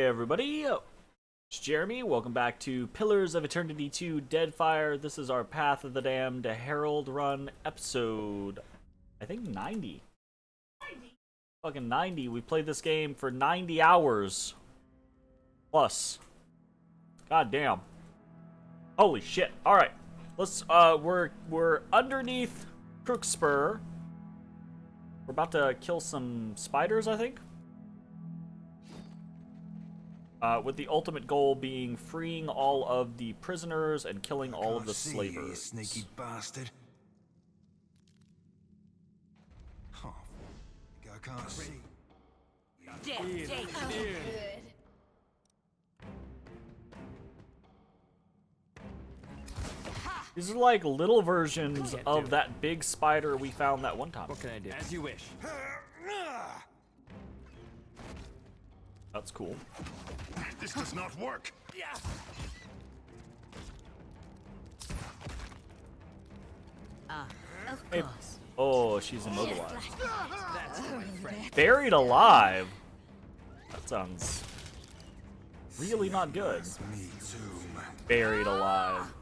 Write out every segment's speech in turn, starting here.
everybody, it's Jeremy. Welcome back to Pillars of Eternity 2 Deadfire. This is our Path of the Damned Herald run episode, I think 90. Fucking 90. We played this game for 90 hours. Plus. God damn. Holy shit. Alright. Let's, we're underneath Crookspur. We're about to kill some spiders, I think. With the ultimate goal being freeing all of the prisoners and killing all of the slavers. You sneaky bastard. Oh, I can't see. These are like little versions of that big spider we found that one time. What can I do? As you wish. That's cool. This does not work. Of Hey. course. Oh, she's immobilized. That's my friend. Buried alive? That sounds really not good. Me too. Buried alive.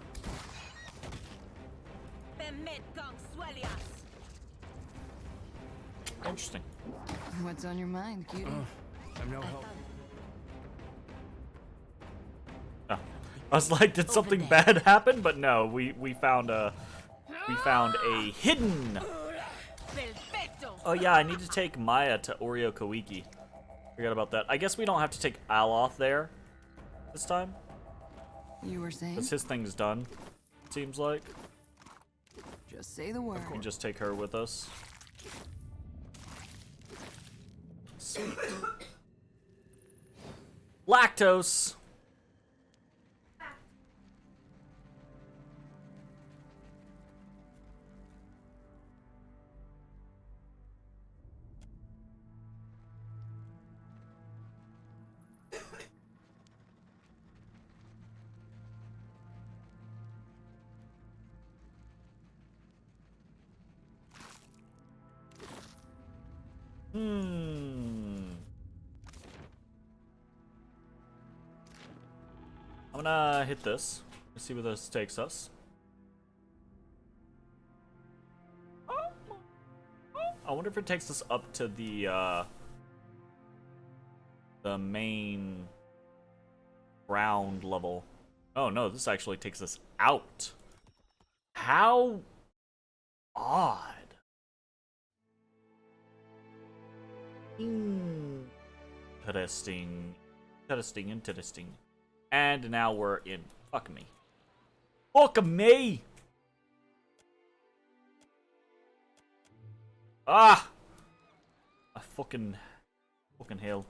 Interesting. What's on your mind, cutie? I'm no help. Oh. I was like, did something bad happen? But no, we found a hidden. Oh yeah, I need to take Maya to Oreo Kawiki. Forgot about that. I guess we don't have to take Aloth there this time, You were saying? because his thing's done. Seems like Just say the word. we can just take her with us. Sweet. Lactose. I'm gonna hit this. Let's see where this takes us. I wonder if it takes us up to the main ground level. Oh no, this actually takes us out. How odd. Interesting. Interesting. And now we're in. Fuck me. Fuck me! Ah! I fucking hell.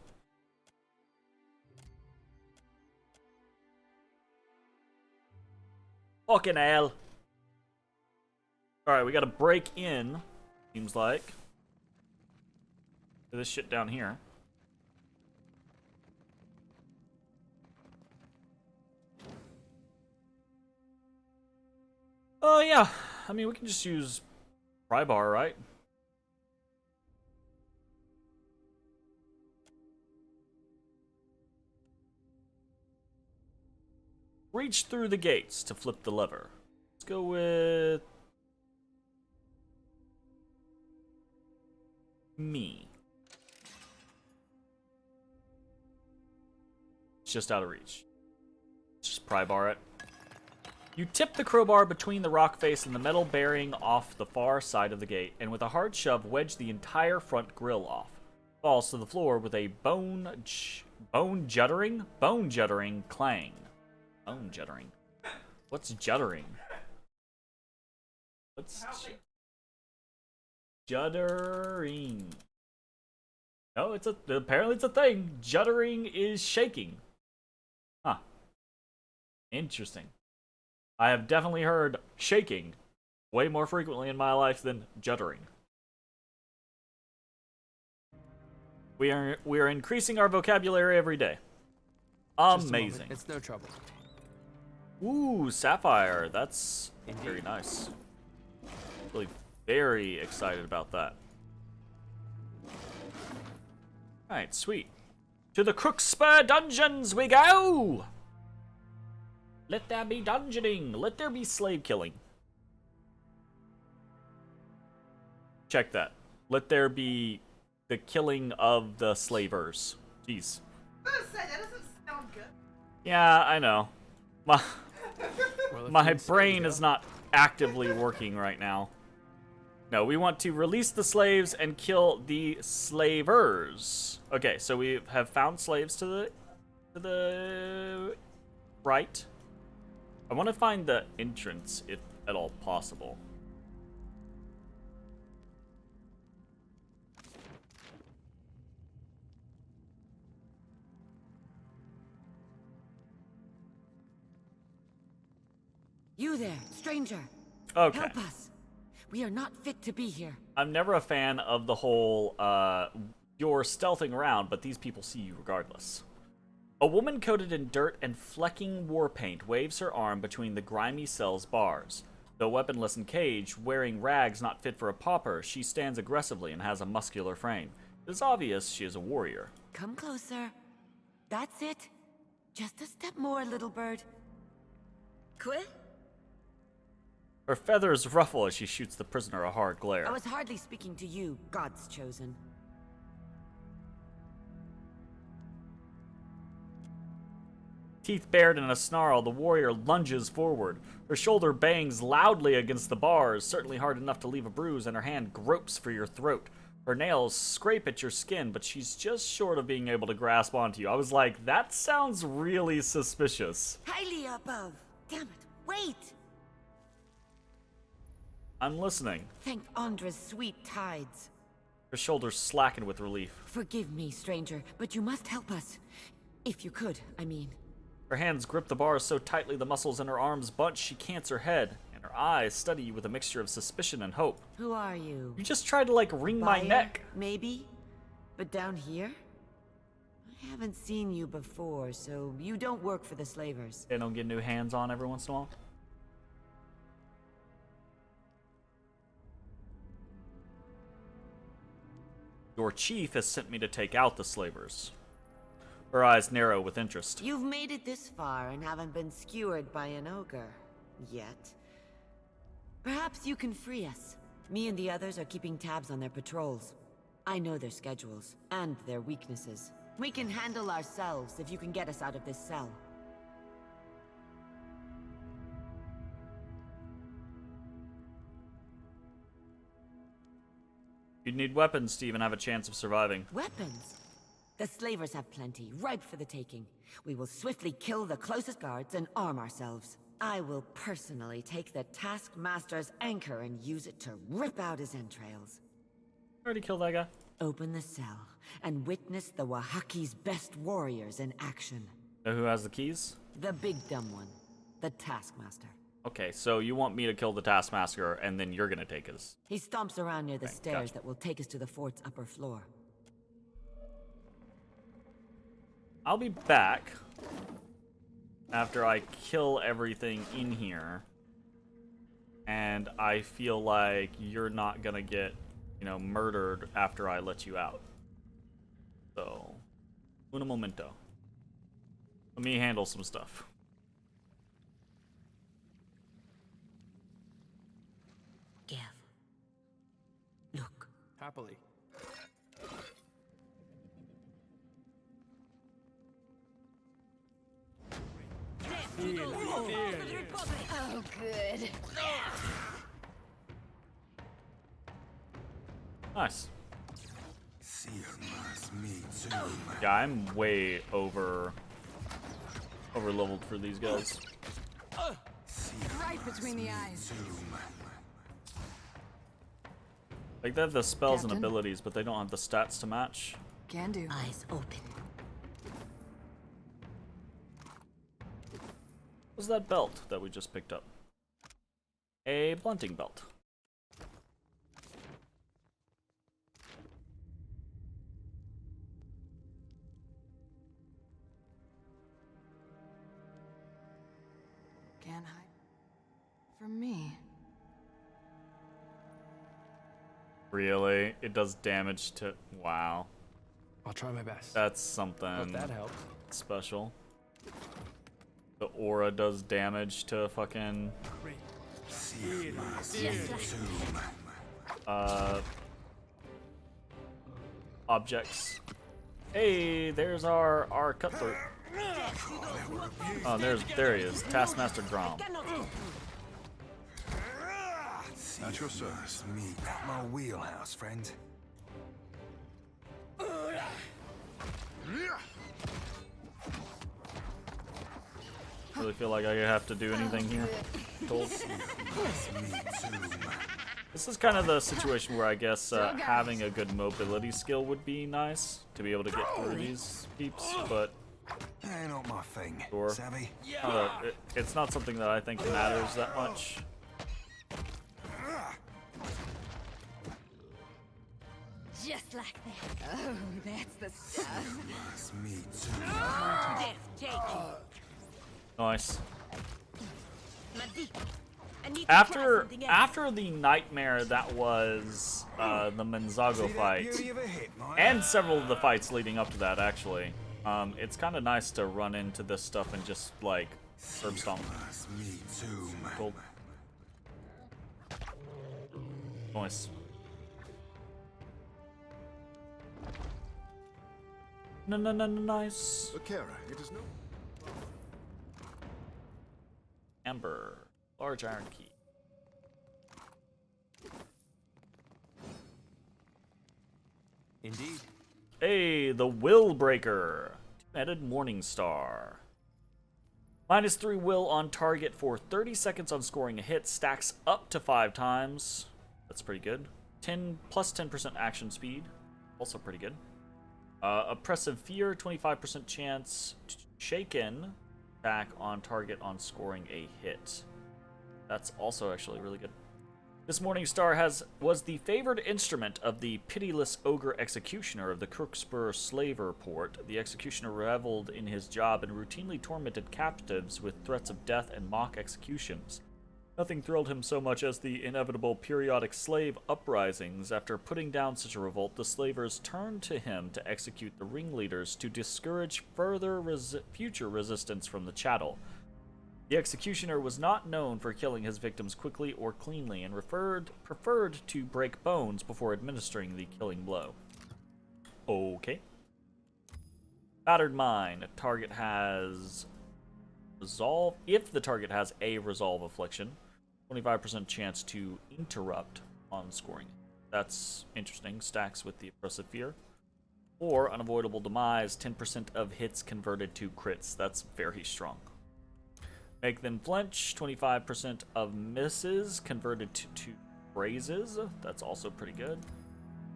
Fucking hell. Alright, we gotta break in. Seems like. To this shit down here. Oh, yeah. I mean, we can just use pry bar, right? Reach through the gates to flip the lever. Let's go with me. It's just out of reach. Let's just pry bar it. You tip the crowbar between the rock face and the metal bearing off the far side of the gate, and with a hard shove, wedge the entire front grille off. Falls to the floor with a bone juddering clang. Bone juddering. What's juddering? What's juddering? No, apparently it's a thing. Juddering is shaking. Huh. Interesting. I have definitely heard shaking way more frequently in my life than juddering. We are increasing our vocabulary every day. Amazing. It's no trouble. Ooh, sapphire. That's very nice. Really very excited about that. Alright, sweet. To the Crook's Spur dungeons we go! Let there be dungeoning. Let there be slave killing. Check that. Let there be the killing of the slavers. Jeez. I was gonna say, that doesn't sound good. Yeah, I know. My, Well, if my you insist, brain go. is not actively working right now. No, we want to release the slaves and kill the slavers. Okay, so we have found slaves to the right. I want to find the entrance, if at all possible. You there, stranger. Okay. Help us. We are not fit to be here. I'm never a fan of the whole, you're stealthing around, but these people see you regardless. A woman coated in dirt and flecking war paint waves her arm between the grimy cell's bars. Though weaponless and caged, wearing rags not fit for a pauper, she stands aggressively and has a muscular frame. It is obvious she is a warrior. Come closer. That's it. Just a step more, little bird. Quit? Her feathers ruffle as she shoots the prisoner a hard glare. I was hardly speaking to you, God's chosen. Teeth bared in a snarl, the warrior lunges forward. Her shoulder bangs loudly against the bars, certainly hard enough to leave a bruise, and her hand gropes for your throat. Her nails scrape at your skin, but she's just short of being able to grasp onto you. I was like, that sounds really suspicious. Highly above. Damn it, wait! I'm listening. Thank Andra's sweet tides. Her shoulders slacken with relief. Forgive me, stranger, but you must help us. If you could, I mean. Her hands grip the bars so tightly the muscles in her arms bunch she cants her head, and her eyes study you with a mixture of suspicion and hope. Who are you? You just tried to, like, wring my Buyer, neck. Maybe? But down here? I haven't seen you before, so you don't work for the slavers. They don't get new hands on every once in a while. Your chief has sent me to take out the slavers. Her eyes narrow with interest. You've made it this far and haven't been skewered by an ogre. Yet. Perhaps you can free us. Me and the others are keeping tabs on their patrols. I know their schedules, and their weaknesses. We can handle ourselves if you can get us out of this cell. You'd need weapons to even have a chance of surviving. Weapons? The slavers have plenty, ripe for the taking. We will swiftly kill the closest guards and arm ourselves. I will personally take the Taskmaster's anchor and use it to rip out his entrails. Already killed that guy. Open the cell and witness the Wahaki's best warriors in action. Know who has the keys? The big dumb one, the Taskmaster. Okay, so you want me to kill the Taskmaster, and then you're gonna take his. He stomps around near the Okay, stairs gotcha. that will take us to the fort's upper floor. I'll be back after I kill everything in here. And I feel like you're not gonna get, murdered after I let you out. So, un momento. Let me handle some stuff. Give. Look. Happily. Oh, good. Nice. Me too. Yeah, I'm way over leveled for these guys. Right between the eyes. Like, they have the spells and Captain? abilities, but they don't have the stats to match. Can do. Eyes open. What's that belt that we just picked up? A blunting belt. Can't hide from me. Really? It does damage to... Wow. I'll try my best. That's something Hope that helped. special. The aura does damage to fucking objects. Hey, there's our cutthroat. Oh, there he is, Taskmaster Grom. At your service. Me, at my wheelhouse, friend. Really feel like I have to do anything here. Told. This is kind of the situation where I guess having a good mobility skill would be nice to be able to get through these peeps, but Not my thing. sure. Savvy? It's not something that I think matters that much. Just like that. Oh, that's the stuff. That's me too. Death, take you. Nice. Madi, I need to try something else. After the nightmare that was the Menzago fight, Beauty of a hit, mate. and several of the fights leading up to that, actually, it's kind of nice to run into this stuff and just like herb stomp. That's me too, man. Cool. Nice. Nice. Kara, it is no. Amber, large iron key. Indeed. Hey, the Will Breaker. Two-headed Morning Star. -3 will on target for 30 seconds on scoring a hit. Stacks up to 5 times. That's pretty good. 10% action speed. Also pretty good. Oppressive Fear, 25% chance. Shaken. Attack on target on scoring a hit. That's also actually really good. This Morning Star was the favored instrument of the pitiless ogre executioner of the Crookspur slaver port. The executioner reveled in his job and routinely tormented captives with threats of death and mock executions. Nothing thrilled him so much as the inevitable periodic slave uprisings. After putting down such a revolt, the slavers turned to him to execute the ringleaders to discourage further future resistance from the chattel. The executioner was not known for killing his victims quickly or cleanly, and preferred to break bones before administering the killing blow. Okay. Battered Mind. Target has resolve. If the target has a resolve affliction, 25% chance to interrupt on scoring. That's interesting. Stacks with the Oppressive Fear. Or Unavoidable Demise, 10% of hits converted to crits. That's very strong. Make them flinch, 25% of misses converted to phrases. That's also pretty good.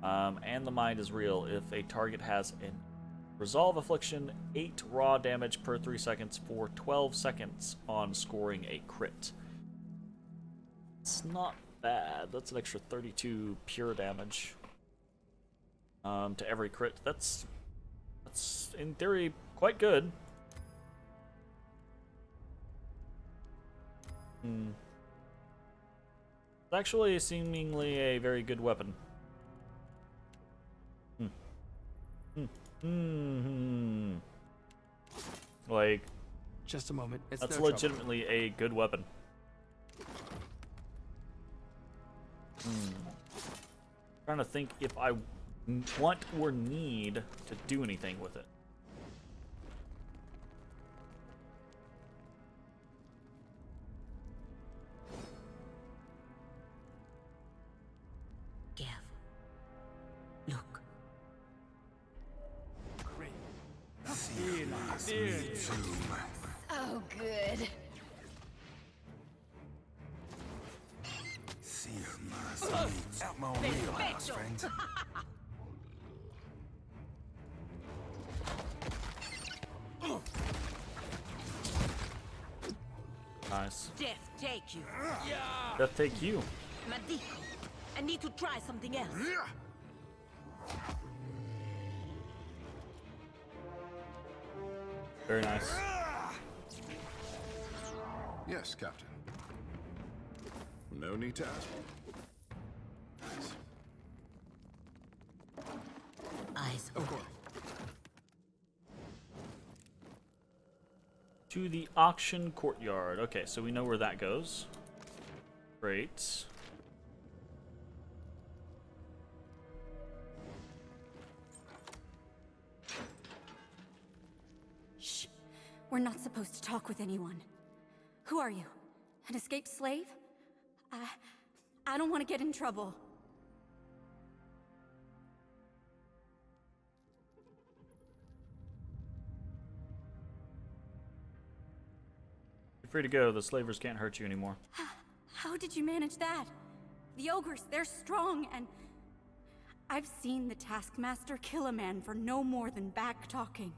And the Mind is Real. If a target has an Resolve Affliction, 8 raw damage per 3 seconds for 12 seconds on scoring a crit. It's not bad. That's an extra 32 pure damage to every crit. That's in theory quite good. It's actually seemingly a very good weapon. Like, Just a moment. It's that's no trouble. legitimately a good weapon. Trying to think if I want or need to do anything with it. Careful. Look. Oh, good. See your mass. Out my wheelhouse, friend. Nice. Death, take you. Death take you. Madiko, I need to try something else. Very nice. Yes, Captain. No need to ask. Eyes Of open. course. To the auction courtyard. Okay, so we know where that goes. Great. Shh. We're not supposed to talk with anyone. Who are you? An escaped slave? I don't want to get in trouble. You're free to go. The slavers can't hurt you anymore. How did you manage that? The ogres, they're strong, and I've seen the Taskmaster kill a man for no more than back-talking.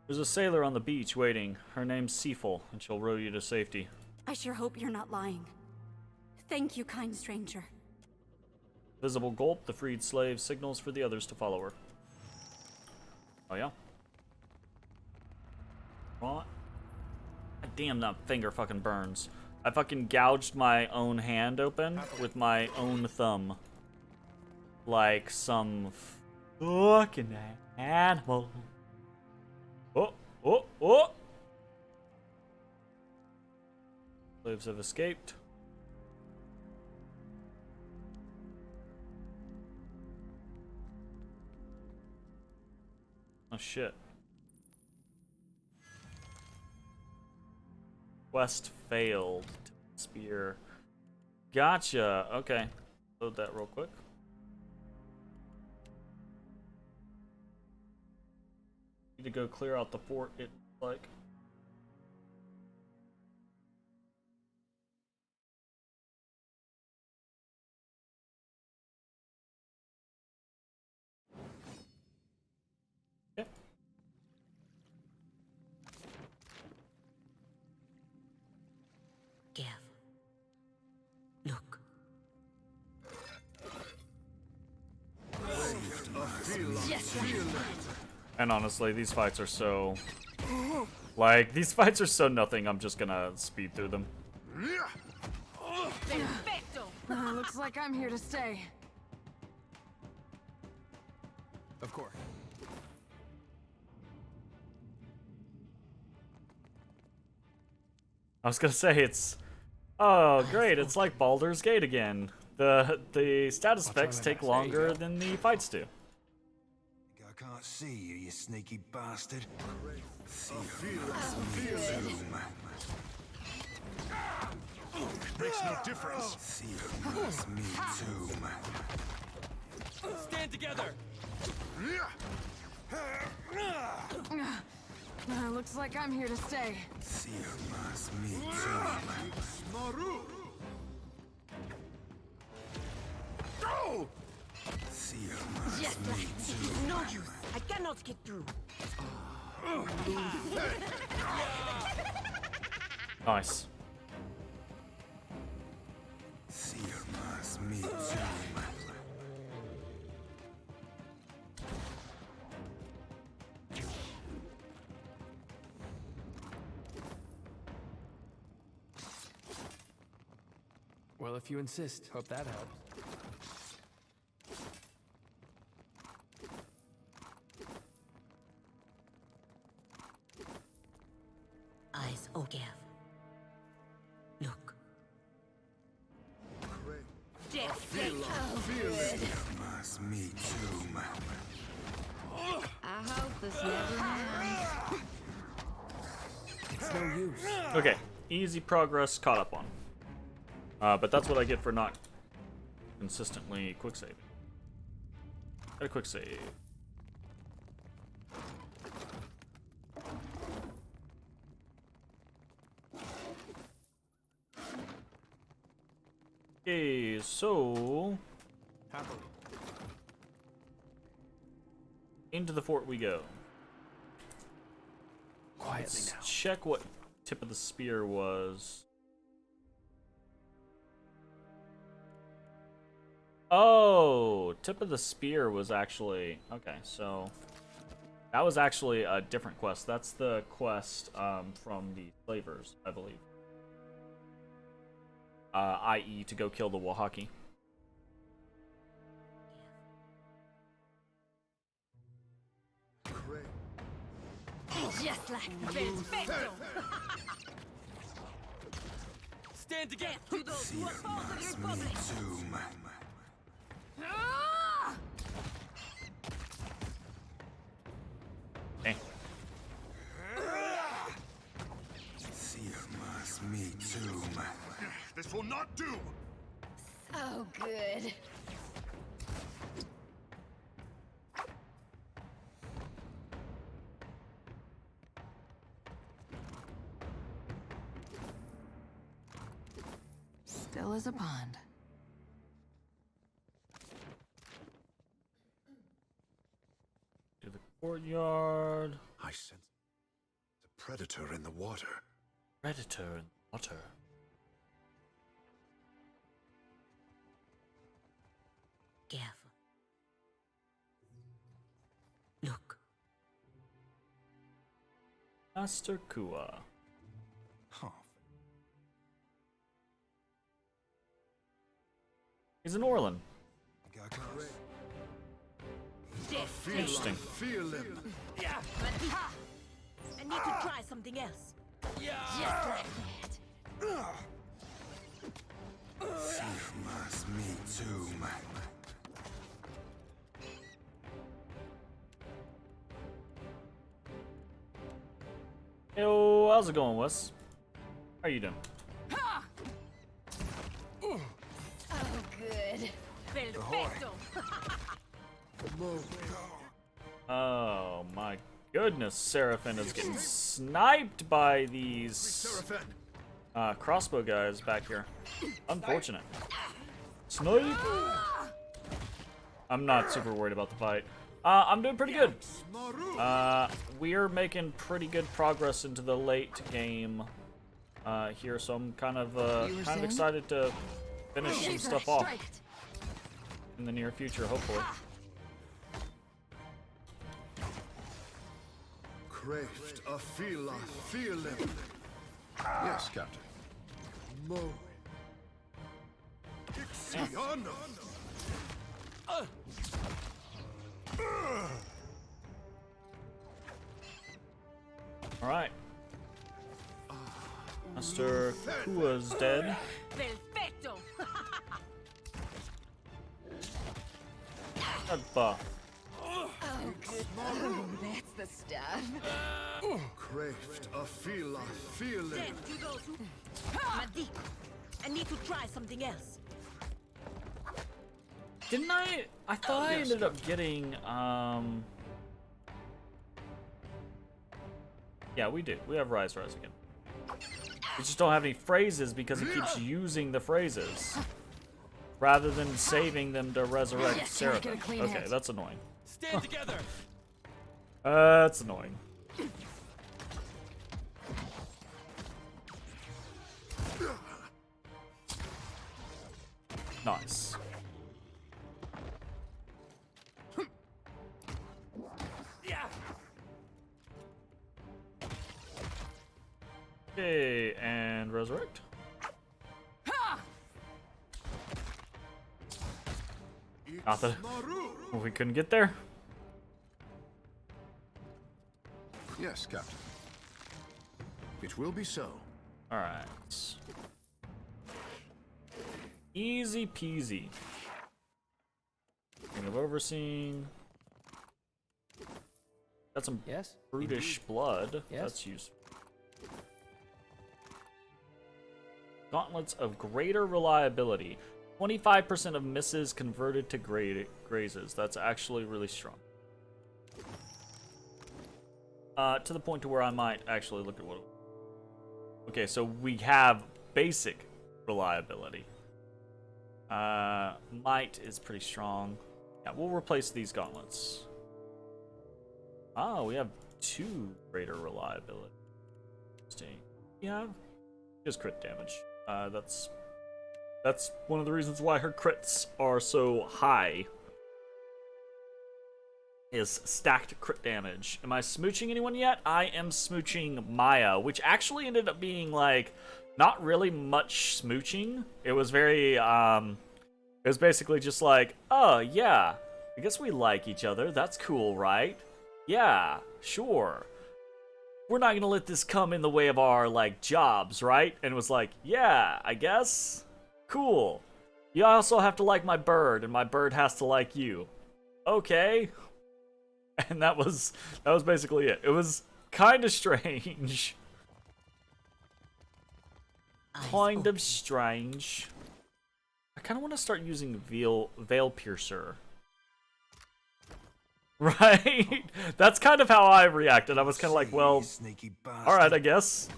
There's a sailor on the beach waiting. Her name's Seaful, and she'll row you to safety. I sure hope you're not lying. Thank you, kind stranger. Visible gulp, the freed slave signals for the others to follow her. Oh yeah? What? Damn, that finger fucking burns. I fucking gouged my own hand open with my own thumb. Like some fucking animal. Oh, oh, oh! Slaves have escaped. Oh shit. Quest failed. Spear. Gotcha. Okay. Load that real quick. Need to go clear out the fort, it looks like. Okay. Gav. Look. And honestly, these fights are so... Like, these fights are so nothing, I'm just gonna speed through them. Looks like I'm here to stay. Of course. I was gonna say, it's... Oh, great, it's like Baldur's Gate again. The status effects take longer than the fights do. I can't see you, you sneaky bastard. Makes no difference. Me too. Stand together. Looks like I'm here to stay. Me too. Go! No use. I cannot get through. Nice. Me too. Well, if you insist. Hope that helps. Eyes, Ogav. Look. Me too. I hope this never ends. It's no use. Okay, easy progress caught up on. But that's what I get for not consistently quick saving. Got a quick save. Okay, so Happily. into the fort we go. Quietly Let's now. check what tip of the spear was. Oh, tip of the spear was actually... Okay, so... That was actually a different quest. That's the quest from the slavers, I believe. I.e. to go kill the Wahaki. Just Stand together. Zoom. Hey. Me too. This will not do. Oh, good. Still as a pond. To the courtyard. I sense the predator in the water. Predator in the water. Careful. Look. Master Kua. Huh. He's an Orlan. Interesting. Interesting. Feel him. I need to try something else. Just like that. Me too. Yo, how's it going, Wes? How you doing? Oh, good. Perfecto. Oh my goodness, Seraphin is getting sniped by these crossbow guys back here. Unfortunate. Snipe! I'm not super worried about the fight. I'm doing pretty good. We're making pretty good progress into the late game here, so I'm kind of excited to finish some stuff off in the near future, hopefully. Craved a feeling. Yes, Captain. Mo. All right. Master Kua's dead. Perfecto. Good buff. Oh, good. Oh, that's the stuff. Craved a feeling. Death to those who... Madik, I need to try something else. Didn't I? I thought I ended up getting, Yeah, we do. We have Rise again. We just don't have any phrases because he keeps using the phrases rather than saving them to resurrect Yes, can I get a Seraphim. clean Okay, hit? that's annoying. Stand together. That's annoying. Nice. Okay, and resurrect. Not that we couldn't get there. Yes, Captain. It will be so. All right. Easy peasy. King of Overseeing. Got some Yes. brutish blood. Yes. That's useful. Gauntlets of greater reliability. 25% of misses converted to grazes. That's actually really strong. To the point to where I might actually look at what. Okay, so we have basic reliability. Might is pretty strong. Yeah, we'll replace these gauntlets. Oh, we have 2 greater reliability. Interesting. Yeah, just crit damage. That's one of the reasons why her crits are so high. Is stacked crit damage. Am I smooching anyone yet? I am smooching Maya, which actually ended up being like not really much smooching. It was very it was basically just like, oh yeah, I guess we like each other. That's cool, right? Yeah, sure. we're not gonna let this come in the way of our, like, jobs, right? And was like, yeah, I guess. Cool. You also have to like my bird, and my bird has to like you. Okay. And that was basically it. It was kind of strange. Kind of strange. I kind of want to start using Veil Piercer. Right? That's kind of how I reacted. I was kind of like, well, alright, I guess.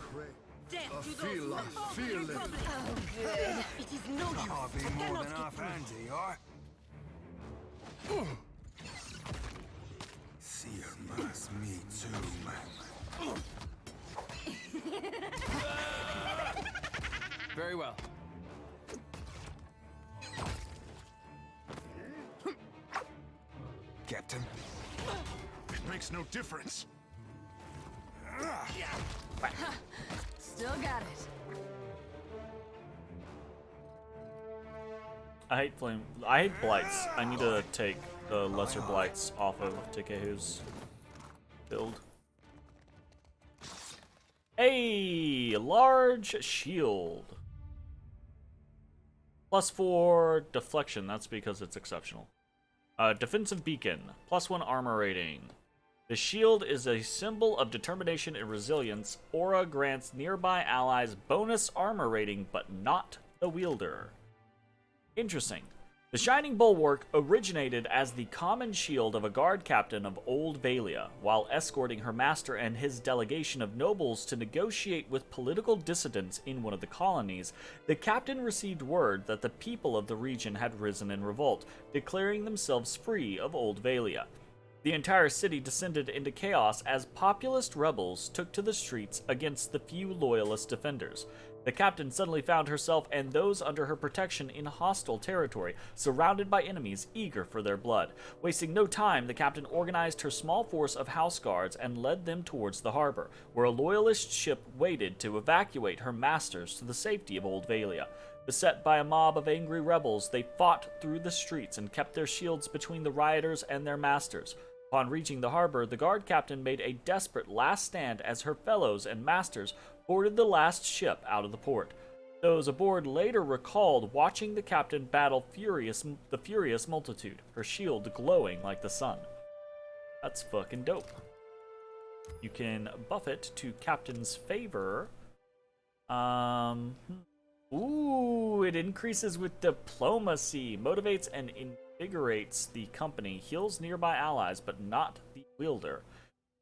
I feel it. Oh, good. It is no use. I'll be more than half handy, alright? Seer must me too. Very well. Captain. It makes no difference. Still got it. I hate blights. I need to take the lesser blights off of Takehu's build. A large shield. +4 deflection. That's because it's exceptional. Defensive beacon. +1 armor rating. The shield is a symbol of determination and resilience. Aura grants nearby allies bonus armor rating, but not the wielder. Interesting. The Shining Bulwark originated as the common shield of a guard captain of Old Valia, while escorting her master and his delegation of nobles to negotiate with political dissidents in one of the colonies. The captain received word that the people of the region had risen in revolt, declaring themselves free of Old Valia. The entire city descended into chaos as populist rebels took to the streets against the few loyalist defenders. The captain suddenly found herself and those under her protection in hostile territory, surrounded by enemies eager for their blood. Wasting no time, the captain organized her small force of house guards and led them towards the harbor, where a loyalist ship waited to evacuate her masters to the safety of Old Valia. Beset by a mob of angry rebels, they fought through the streets and kept their shields between the rioters and their masters. Upon reaching the harbor, the guard captain made a desperate last stand as her fellows and masters boarded the last ship out of the port. Those aboard later recalled watching the captain battle the furious multitude, her shield glowing like the sun. That's fucking dope. You can buff it to captain's favor. Ooh, it increases with diplomacy, motivates and invigorates the company, heals nearby allies, but not the wielder.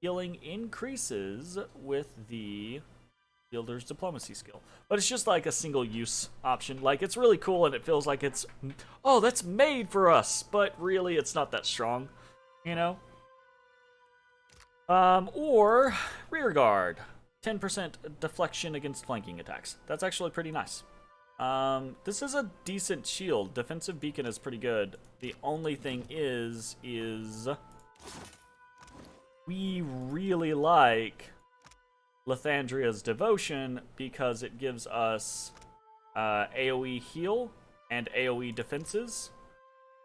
Healing increases with the wielder's diplomacy skill. But it's just like a single use option. Like, it's really cool and it feels like it's, oh, that's made for us, but really it's not that strong, you know? Or rear guard. 10% deflection against flanking attacks. That's actually pretty nice. This is a decent shield. Defensive beacon is pretty good. The only thing is we really like Lathandria's Devotion because it gives us AoE heal and AoE defenses,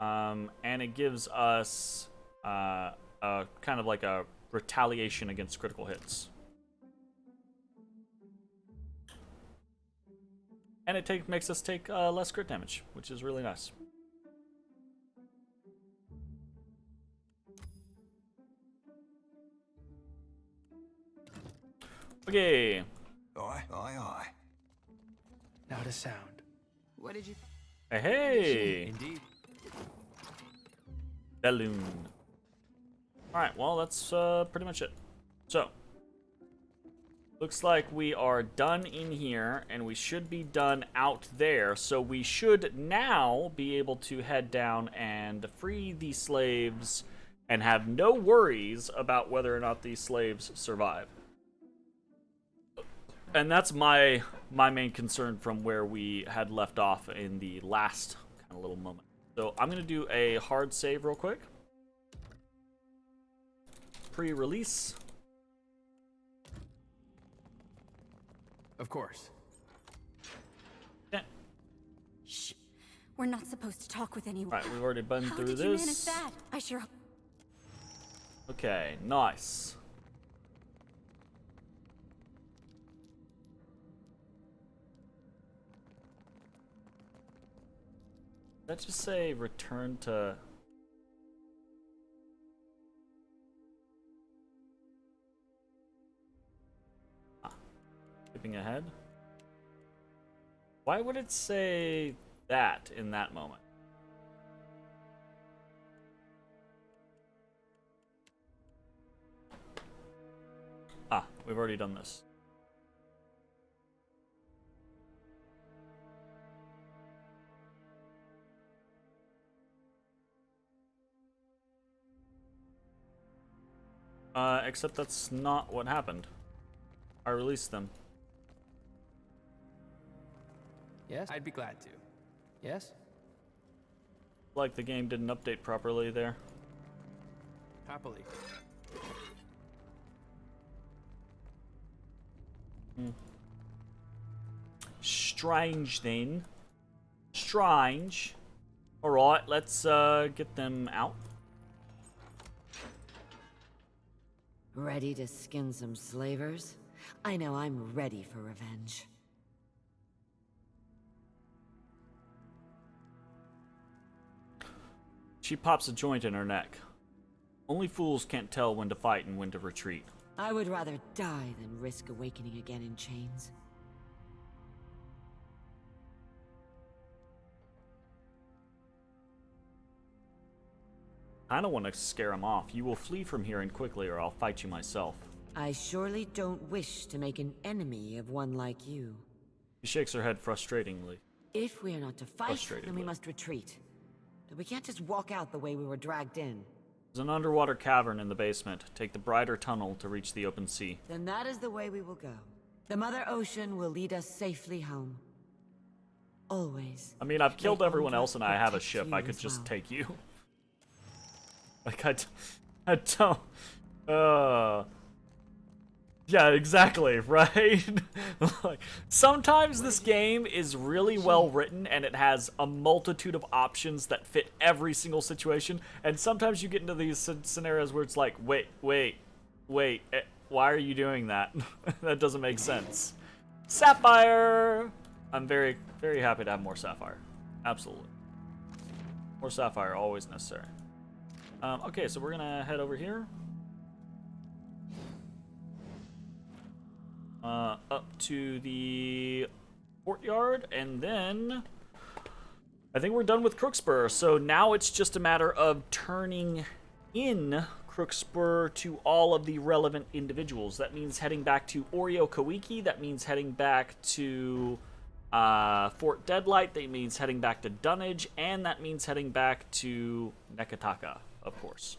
and it gives us kind of like a retaliation against critical hits. And it makes us take less crit damage, which is really nice. Okay. Aye. Not a sound. What did you... Hey. Indeed. Balloon. Alright, well, that's pretty much it. So, looks like we are done in here, and we should be done out there. So we should now be able to head down and free the slaves and have no worries about whether or not these slaves survive. And that's my main concern from where we had left off in the last kind of little moment. So I'm going to do a hard save real quick. Pre-release. Of course. Yeah. Shh. We're not supposed to talk with anyone. Right, we've already been How through did this. you manage that? I sure hope. Okay, nice. Let's just say return to... Skipping ahead. Why would it say that in that moment? Ah, we've already done this. Except that's not what happened. I released them. Yes? I'd be glad to. Yes? Like the game didn't update properly there. Happily. Strange then. Strange. Alright, let's get them out. Ready to skin some slavers? I know I'm ready for revenge. She pops a joint in her neck. Only fools can't tell when to fight and when to retreat. I would rather die than risk awakening again in chains. I don't want to scare him off. You will flee from here and quickly, or I'll fight you myself. I surely don't wish to make an enemy of one like you. She shakes her head frustratingly. If we are not to fight, then we must retreat. But we can't just walk out the way we were dragged in. There's an underwater cavern in the basement. Take the brighter tunnel to reach the open sea. Then that is the way we will go. The Mother Ocean will lead us safely home. Always. I mean, I've killed May everyone Odra else and I have a protect ship. you I could as just well. take you. Like, I don't... Yeah, exactly, right? Like, sometimes this game is really well written and it has a multitude of options that fit every single situation. And sometimes you get into these scenarios where it's like, wait, why are you doing that? That doesn't make sense. Sapphire! I'm very, very happy to have more Sapphire. Absolutely. More Sapphire, always necessary. Okay, so we're gonna head over here. Up to the courtyard, and then I think we're done with Crookspur. So now it's just a matter of turning in Crookspur to all of the relevant individuals. That means heading back to Oreo Kawiki. That means heading back to Fort Deadlight. That means heading back to Dunnage, and that means heading back to Nekataka, of course.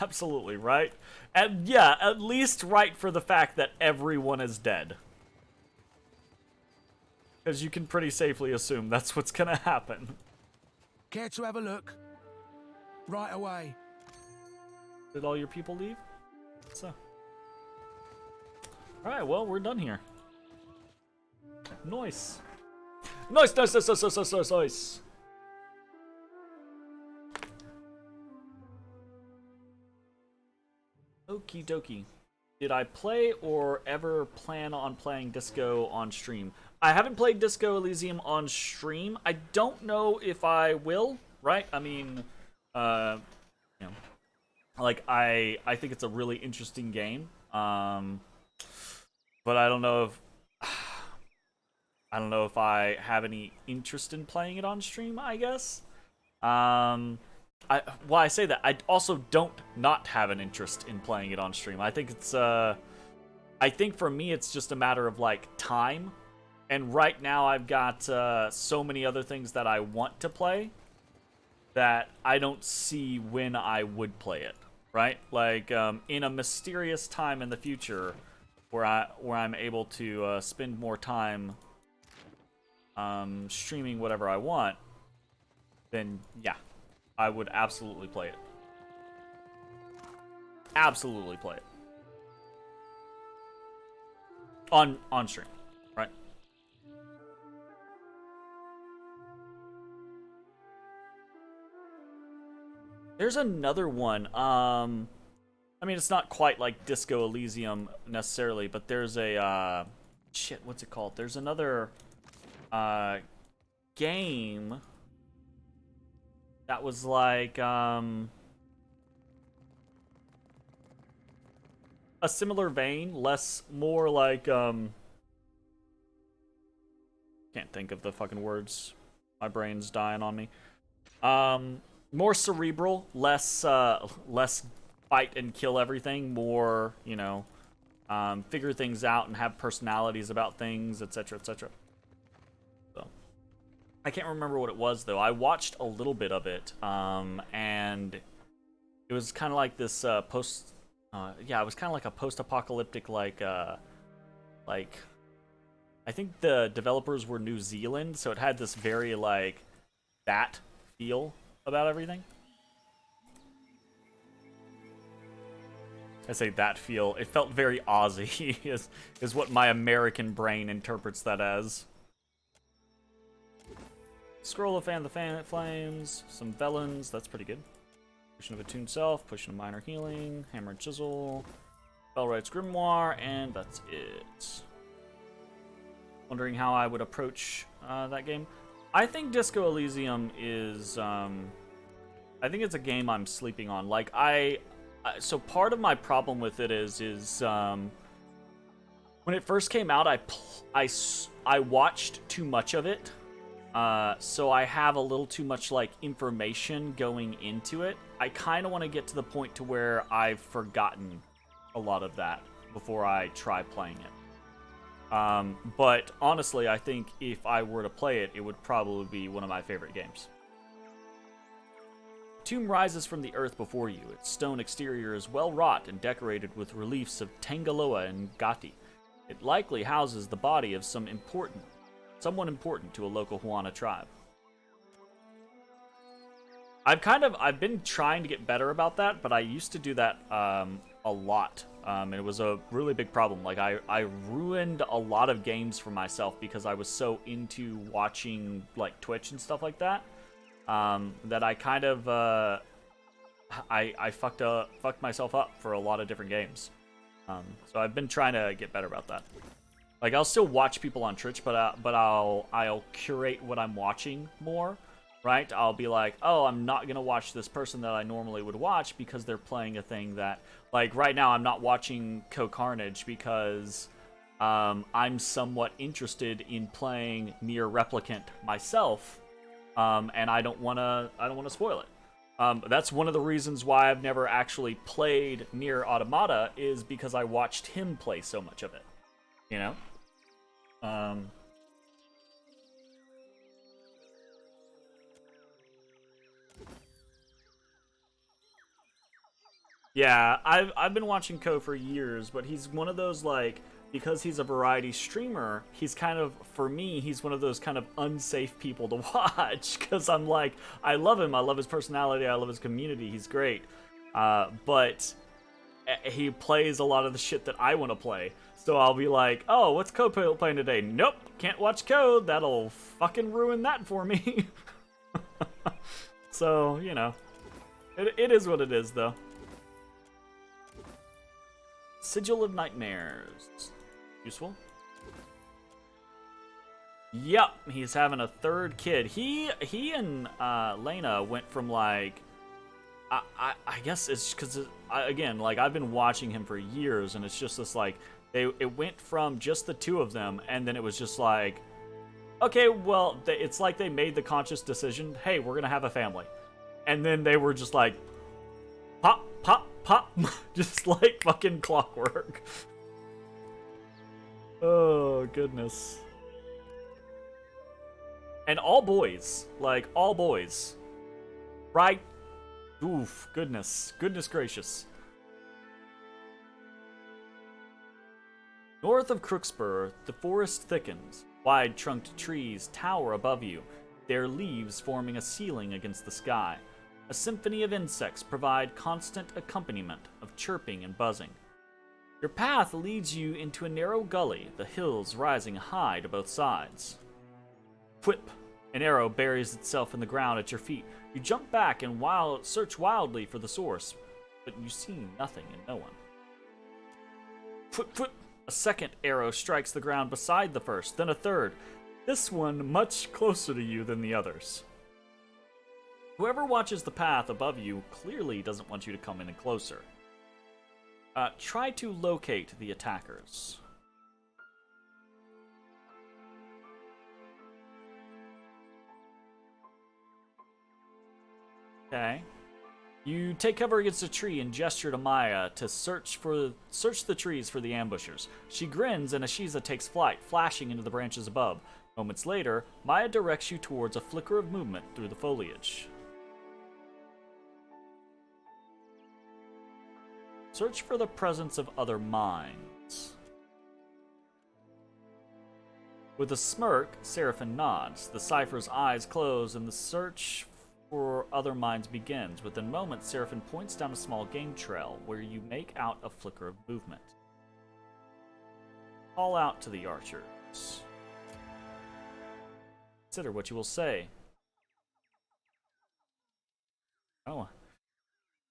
Absolutely, right? And yeah, at least right for the fact that everyone is dead. Because you can pretty safely assume that's what's gonna happen. Care to have a look? Right away. Did all your people leave? So. Alright, well, we're done here. Nice. Nice. Okie dokie. Did I play or ever plan on playing Disco on stream? I haven't played Disco Elysium on stream. I don't know if I will, right? I mean, you know, like, I think it's a really interesting game. But I don't know if... I don't know if I have any interest in playing it on stream, I guess. I say that, I also don't not have an interest in playing it on stream. I think it's, I think for me it's just a matter of, like, time. And right now I've got so many other things that I want to play that I don't see when I would play it, right? Like, in a mysterious time in the future where I'm able to spend more time streaming whatever I want, then yeah, I would absolutely play it. Absolutely play it. On stream, right? There's another one. I mean, it's not quite like Disco Elysium necessarily, but there's a, shit, what's it called? There's another, game that was like, a similar vein, more like, can't think of the fucking words. My brain's dying on me. More cerebral, less fight and kill everything, more, you know, figure things out and have personalities about things, etc., etc. So, I can't remember what it was, though. I watched a little bit of it, and it was kind of like this, it was kind of like a post-apocalyptic, like, I think the developers were New Zealand, so it had this very, like, that feel about everything. I say that feel. It felt very Aussie, is what my American brain interprets that as. Scroll of Fan the Flames, some Velens, that's pretty good. Potion of Attuned Self, Potion of Minor Healing, Hammer and Chisel, Bellwright's Grimoire, and that's it. Wondering how I would approach that game. I think Disco Elysium is, I think it's a game I'm sleeping on. Like, so part of my problem with it is when it first came out, I watched too much of it, so I have a little too much like information going into it. I kind of want to get to the point to where I've forgotten a lot of that before I try playing it. But honestly, I think if I were to play it, it would probably be one of my favorite games. Tomb rises from the earth before you. Its stone exterior is well wrought and decorated with reliefs of Tangaloa and Gati. It likely houses the body of someone important to a local Huana tribe. I've been trying to get better about that, but I used to do that a lot. And it was a really big problem. Like, I ruined a lot of games for myself because I was so into watching, like, Twitch and stuff like that. That I kind of, I fucked myself up for a lot of different games. So I've been trying to get better about that. Like, I'll still watch people on Twitch, but I'll curate what I'm watching more, right? I'll be like, oh, I'm not gonna watch this person that I normally would watch because they're playing a thing that, like, right now I'm not watching Co-Carnage because I'm somewhat interested in playing Nier Replicant myself. And I don't wanna spoil it. That's one of the reasons why I've never actually played Nier Automata, is because I watched him play so much of it. You know? Yeah, I've been watching Ko for years, but he's one of those, like, because he's a variety streamer, he's kind of, for me, he's one of those kind of unsafe people to watch, because I'm like, I love him, I love his personality, I love his community, he's great, but he plays a lot of the shit that I want to play, so I'll be like, oh, what's Ko playing today? Nope, can't watch Ko, that'll fucking ruin that for me. So, you know, it is what it is, though. Sigil of Nightmares. Useful. Yep, he's having a third kid. He and Lena went from, like, I guess it's because, again, like, I've been watching him for years, and it's just this, like, it went from just the two of them, and then it was just like, okay, well, it's like they made the conscious decision, hey, we're gonna have a family. And then they were just like, pop, pop, pop, just like fucking clockwork. Oh, goodness. And all boys. Like, all boys. Right? Oof, goodness. Goodness gracious. North of Crookspur, the forest thickens. Wide-trunked trees tower above you, their leaves forming a ceiling against the sky. A symphony of insects provide constant accompaniment of chirping and buzzing. Your path leads you into a narrow gully, the hills rising high to both sides. Whip! An arrow buries itself in the ground at your feet. You jump back and search wildly for the source. but you see nothing and no one. Foot! A second arrow strikes the ground beside the first, then a third. This one much closer to you than the others. Whoever watches the path above you clearly doesn't want you to come any closer. Try to locate the attackers. Okay. You take cover against a tree and gesture to Maya to search the trees for the ambushers. She grins and Ashiza takes flight, flashing into the branches above. Moments later, Maya directs you towards a flicker of movement through the foliage. Search for the presence of other minds. With a smirk, Seraphim nods. The Cypher's eyes close and the search for other minds begins. Within moments, Seraphim points down a small game trail where you make out a flicker of movement. Call out to the archers. Consider what you will say. Oh.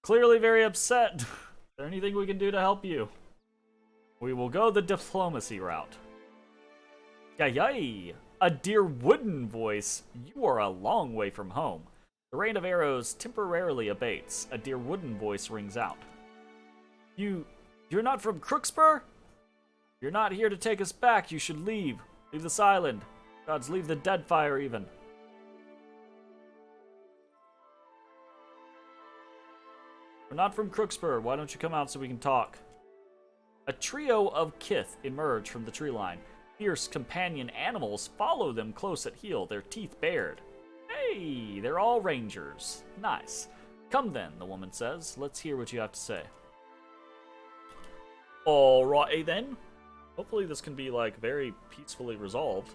Clearly very upset. Is there anything we can do to help you? We will go the diplomacy route. Yay! A dear wooden voice. You are a long way from home. The rain of arrows temporarily abates. A dear wooden voice rings out. You're not from Crookspur? You're not here to take us back. You should leave. Leave this island. Gods, leave the Deadfire even. We're not from Crookspur. Why don't you come out so we can talk? A trio of kith emerge from the tree line. Fierce companion animals follow them close at heel, their teeth bared. Hey, they're all rangers. Nice. Come then, the woman says. Let's hear what you have to say. Alright then. Hopefully this can be, like, very peacefully resolved.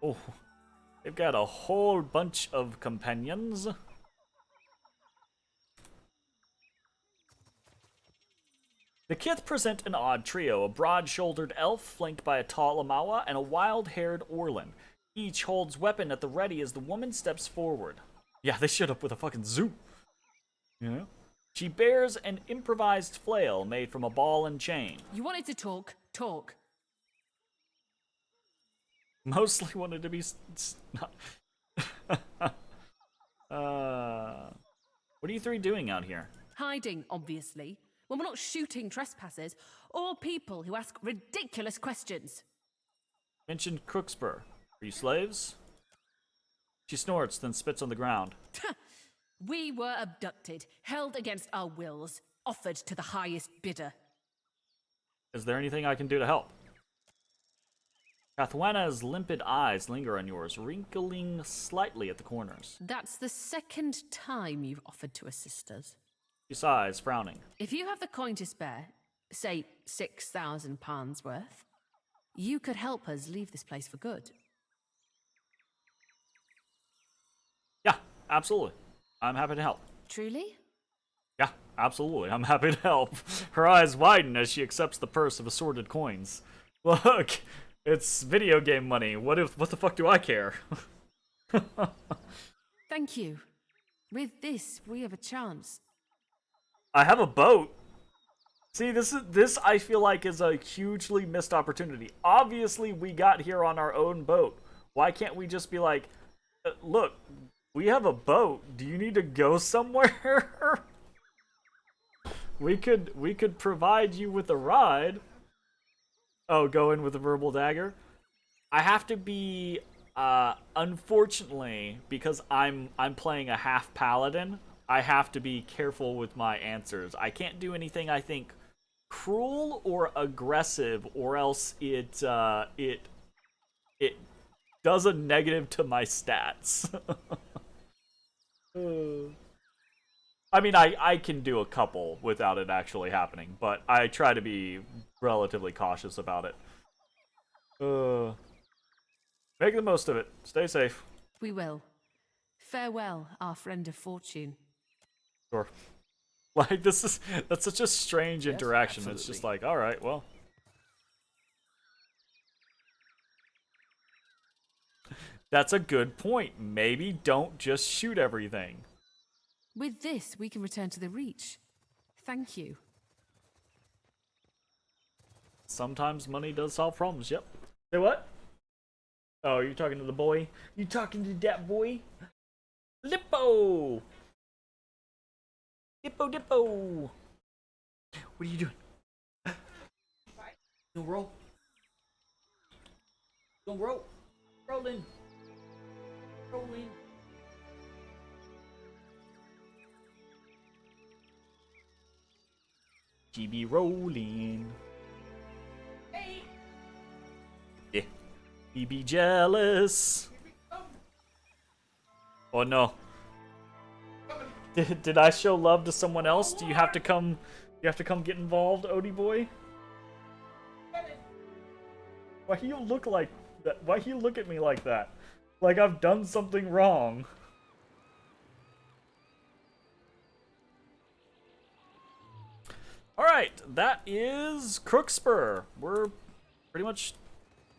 Oh, they've got a whole bunch of companions. The Kith present an odd trio, a broad-shouldered elf flanked by a tall Amawa and a wild-haired Orlin. Each holds weapon at the ready as the woman steps forward. Yeah, they showed up with a fucking zoo. Yeah. She bears an improvised flail made from a ball and chain. You wanted to talk? Talk. Mostly wanted to be... What are you three doing out here? Hiding, obviously. When we're not shooting trespassers or people who ask ridiculous questions. Mentioned Crookspur. Are you slaves? She snorts, then spits on the ground. We were abducted, held against our wills, offered to the highest bidder. Is there anything I can do to help? Kathwana's limpid eyes linger on yours, wrinkling slightly at the corners. That's the second time you've offered to assist us. She sighs, frowning. If you have the coin to spare, say £6,000 worth, you could help us leave this place for good. Yeah, absolutely. I'm happy to help. Truly? Yeah, absolutely. I'm happy to help. Her eyes widen as she accepts the purse of assorted coins. Look, it's video game money. What the fuck do I care? Thank you. With this, we have a chance. I have a boat. See, this I feel like is a hugely missed opportunity. Obviously, we got here on our own boat. Why can't we just be like, look, we have a boat. Do you need to go somewhere? we could provide you with a ride. Oh, go in with a verbal dagger. I have to be unfortunately, because I'm playing a half paladin, I have to be careful with my answers. I can't do anything, I think, cruel or aggressive, or else it does a negative to my stats. I mean, I can do a couple without it actually happening, but I try to be relatively cautious about it. Make the most of it. Stay safe. We will. Farewell, our friend of fortune. Sure. Like, that's such a strange interaction. Absolutely. It's just like, alright, well. That's a good point. Maybe don't just shoot everything. With this, we can return to the Reach. Thank you. Sometimes money does solve problems. Yep. Say what? Oh, you're talking to the boy? You talking to that boy? Lippo! Dippo! What are you doing? You gonna roll? You gonna roll? Rolling. Rolling. GB rolling. Hey. Yeah. BB jealous. Oh no. Did I show love to someone else? Do you have to come? You have to come get involved, Odie boy. Why do you look like that? Why do you look at me like that? Like I've done something wrong. Alright, that is Crookspur. We're pretty much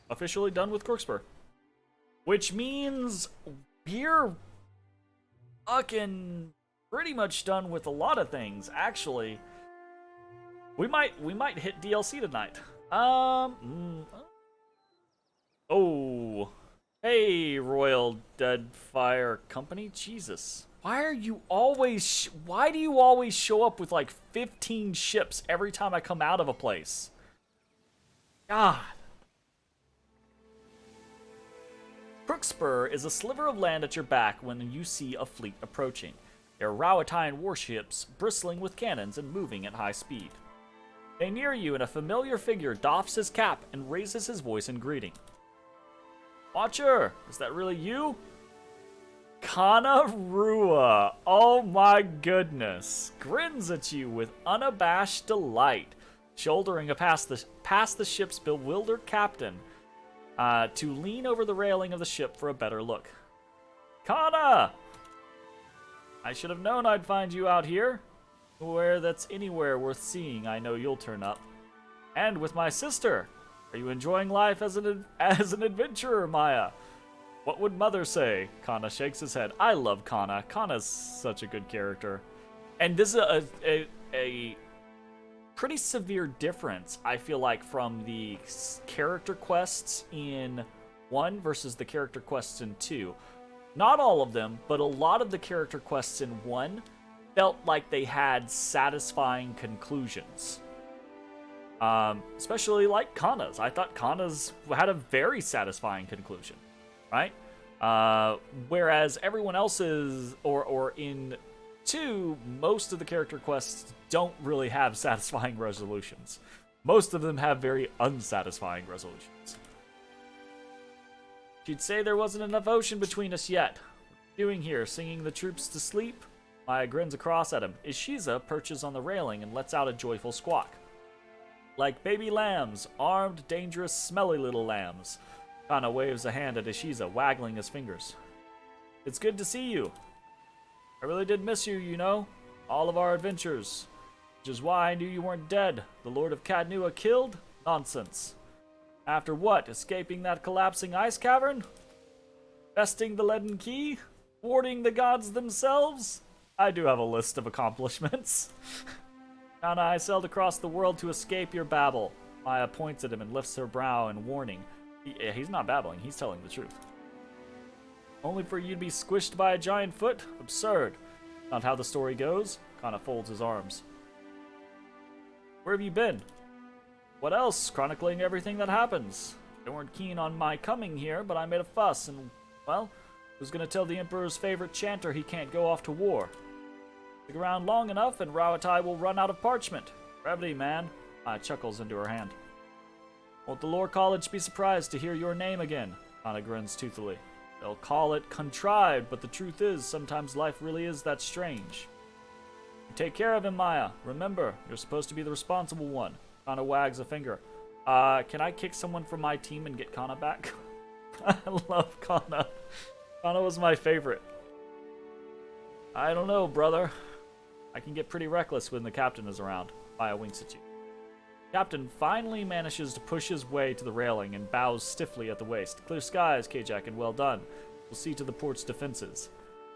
officially done with Crookspur. Which means we're fucking pretty much done with a lot of things, actually. We might hit DLC tonight. Oh. Hey, Royal Deadfire Company. Jesus. Why do you always show up with like 15 ships every time I come out of a place? God. Crookspur is a sliver of land at your back when you see a fleet approaching. They are Rauatine warships bristling with cannons and moving at high speed. They near you and a familiar figure doffs his cap and raises his voice in greeting. Watcher, is that really you? Kana Rua, oh my goodness, grins at you with unabashed delight, shouldering past the ship's bewildered captain to lean over the railing of the ship for a better look. Kana! I should have known I'd find you out here. Where that's anywhere worth seeing, I know you'll turn up. And with my sister. Are you enjoying life as an adventurer, Maya? What would Mother say? Kana shakes his head. I love Kana. Kana's such a good character. And this is a pretty severe difference, I feel like, from the character quests in 1 versus the character quests in 2. Not all of them, but a lot of the character quests in 1 felt like they had satisfying conclusions. Especially like Kana's. I thought Kana's had a very satisfying conclusion, right? Whereas everyone else's, or in 2, most of the character quests don't really have satisfying resolutions. Most of them have very unsatisfying resolutions. She'd say there wasn't enough ocean between us yet. What are you doing here, singing the troops to sleep? Maya grins across at him. Ishiza perches on the railing and lets out a joyful squawk. Like baby lambs, armed, dangerous, smelly little lambs. Kana waves a hand at Ishiza, waggling his fingers. It's good to see you. I really did miss you, you know. All of our adventures. Which is why I knew you weren't dead. The Lord of Cadnua killed? Nonsense. After what? Escaping that collapsing ice cavern? Besting the leaden key? Warding the gods themselves? I do have a list of accomplishments. Kana, I sailed across the world to escape your babble. Maya points at him and lifts her brow in warning. He's not babbling, he's telling the truth. Only for you to be squished by a giant foot? Absurd. Not how the story goes. Kana folds his arms. Where have you been? What else? Chronicling everything that happens. They weren't keen on my coming here, but I made a fuss and, well, who's gonna tell the Emperor's favorite chanter he can't go off to war? Stick around long enough and Rauatai will run out of parchment. Brevity, man. Maya chuckles into her hand. Won't the Lore College be surprised to hear your name again? Kana grins toothily. They'll call it contrived, but the truth is, sometimes life really is that strange. You take care of him, Maya. Remember, you're supposed to be the responsible one. Kana wags a finger. Can I kick someone from my team and get Kana back? I love Kana. Kana was my favorite. I don't know, brother. I can get pretty reckless when the captain is around. Maya winks at you. Captain finally manages to push his way to the railing and bows stiffly at the waist. Clear skies, Kajak, and well done. We'll see to the port's defenses.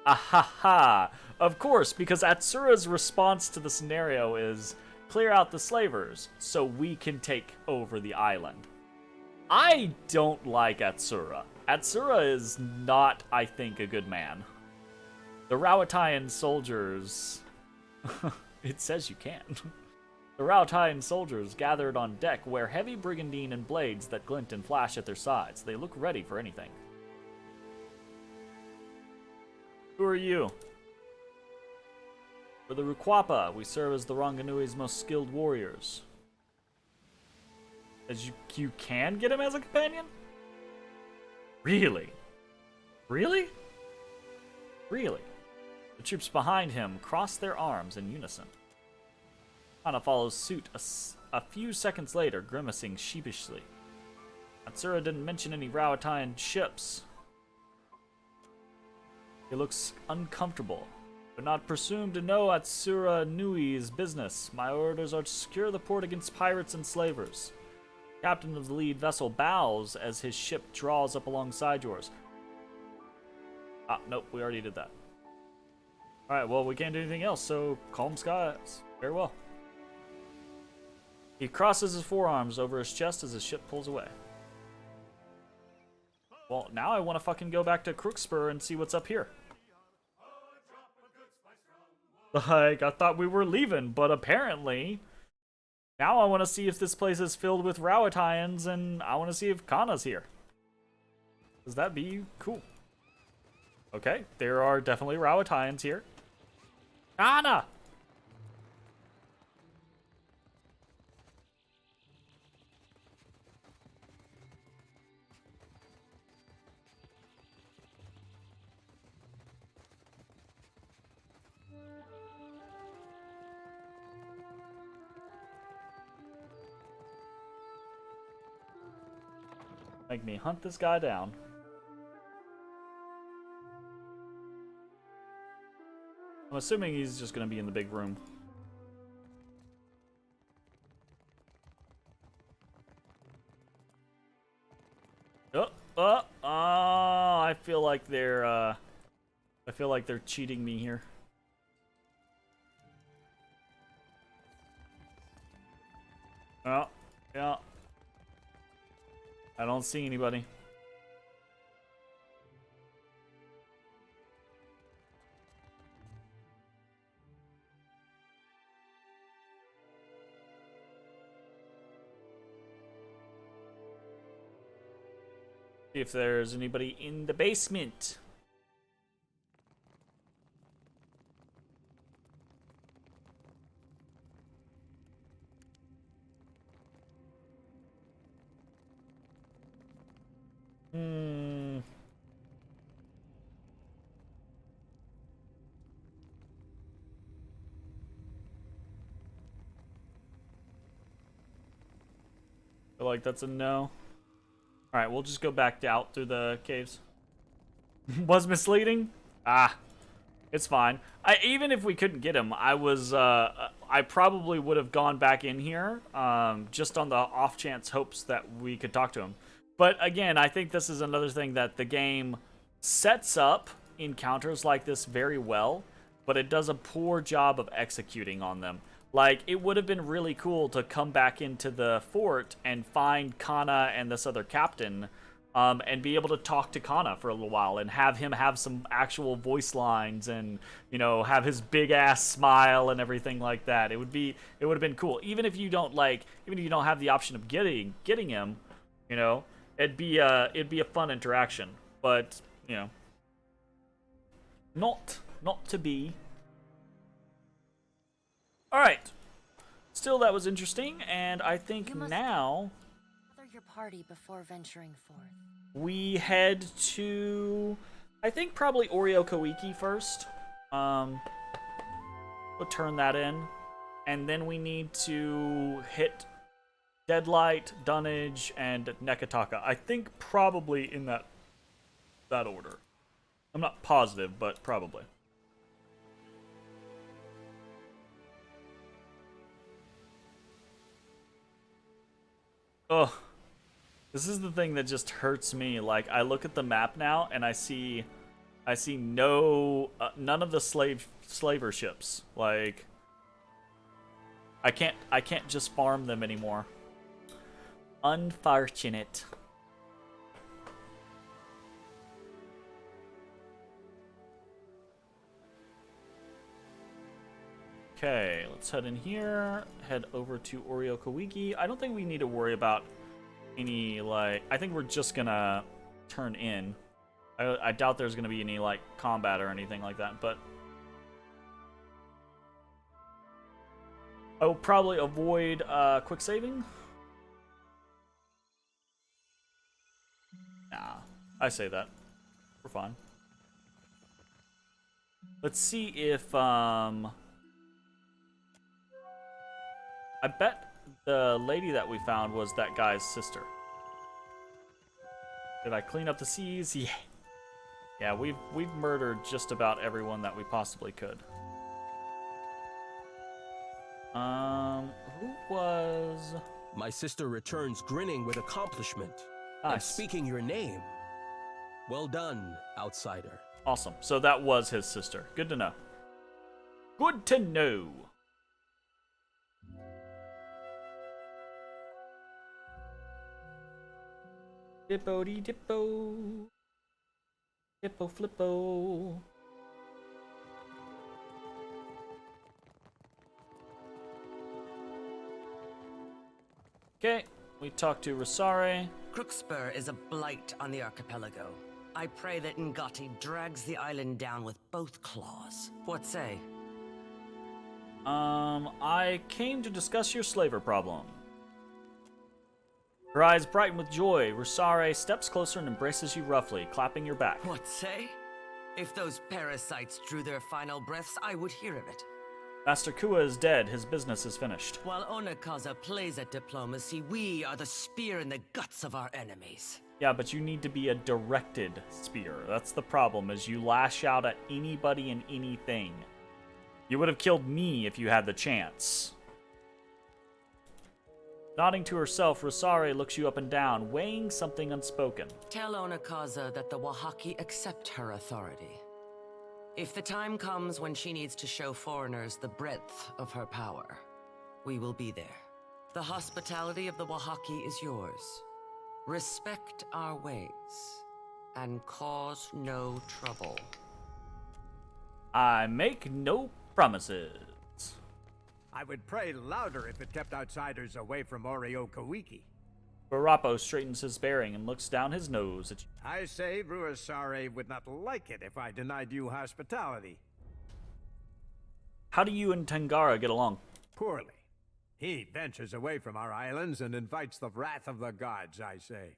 Ahaha! Of course, because Atsura's response to the scenario is clear out the slavers so we can take over the island. I don't like Atsura. Atsura is not, I think, a good man. The Rauatayan soldiers... It says you can. The Rauatayan soldiers gathered on deck wear heavy brigandine and blades that glint and flash at their sides. They look ready for anything. Who are you? For the Rukwapa, we serve as the Ranganui's most skilled warriors. As you can get him as a companion? Really? Really? Really? The troops behind him cross their arms in unison. Kana follows suit a few seconds later, grimacing sheepishly. Atsura didn't mention any Rauatayan ships. He looks uncomfortable, but not presumed to know Atsura Nui's business. My orders are to secure the port against pirates and slavers. Captain of the lead vessel bows as his ship draws up alongside yours. Ah, nope, we already did that. Alright, well, we can't do anything else, so calm skies. Very well. He crosses his forearms over his chest as his ship pulls away. Well, now I want to fucking go back to Crookspur and see what's up here. Like, I thought we were leaving, but apparently... Now I want to see if this place is filled with Rauatayans, and I want to see if Kana's here. Does that be cool? Okay, there are definitely Rauatayans here. Kana! Make me hunt this guy down. I'm assuming he's just gonna be in the big room. I feel like they're cheating me here. Oh, yeah. I don't see anybody. See if there's anybody in the basement. Feel like that's a no. Alright, we'll just go back out through the caves. Was misleading? Ah, it's fine. Even if we couldn't get him, I probably would have gone back in here, just on the off chance hopes that we could talk to him. But again, I think this is another thing that the game sets up encounters like this very well, but it does a poor job of executing on them. Like, it would have been really cool to come back into the fort and find Kana and this other captain, and be able to talk to Kana for a little while and have him have some actual voice lines and, you know, have his big ass smile and everything like that. It would have been cool. Even if you don't have the option of getting him, you know, it'd be a fun interaction. But, you know, not to be. Alright. Still, that was interesting, and I think now gather your party before venturing forth. We head to, I think probably Oriokoiki first. We'll turn that in. And then we need to hit Deadlight, Dunnage, and Nekataka. I think probably in that order. I'm not positive, but probably. Oh, this is the thing that just hurts me. Like, I look at the map now and I see no none of the slaver ships. Like, I can't just farm them anymore. Unfortunate. Okay, let's head in here. Head over to Oreo-Kawiki. I don't think we need to worry about any, like... I think we're just gonna turn in. I doubt there's gonna be any, like, combat or anything like that, but... I will probably avoid quick saving. Nah, I say that. We're fine. Let's see if, I bet the lady that we found was that guy's sister. Did I clean up the seas? Yeah. Yeah, we've murdered just about everyone that we possibly could. Who was... My sister returns grinning with accomplishment. Nice. And speaking your name. Well done, outsider. Awesome. So that was his sister. Good to know. Good to know. Dippo-dee dippo. Dippo flippo. Okay, we talked to Rosare. Crookspur is a blight on the archipelago. I pray that Ngati drags the island down with both claws. What say? I came to discuss your slaver problem. Her eyes brighten with joy. Rosare steps closer and embraces you roughly, clapping your back. What say? If those parasites drew their final breaths, I would hear of it. Master Kua is dead. His business is finished. While Onakaza plays at diplomacy, we are the spear in the guts of our enemies. Yeah, but you need to be a directed spear. That's the problem, is you lash out at anybody and anything. You would have killed me if you had the chance. Nodding to herself, Rosare looks you up and down, weighing something unspoken. Tell Onakaza that the Wahaki accept her authority. If the time comes when she needs to show foreigners the breadth of her power, we will be there. The hospitality of the Wahaki is yours. Respect our ways, and cause no trouble. I make no promises. I would pray louder if it kept outsiders away from Oreo-Kawiki. Barapo straightens his bearing and looks down his nose at you. I say Ruasare would not like it if I denied you hospitality. How do you and Tangara get along? Poorly. He ventures away from our islands and invites the wrath of the gods, I say.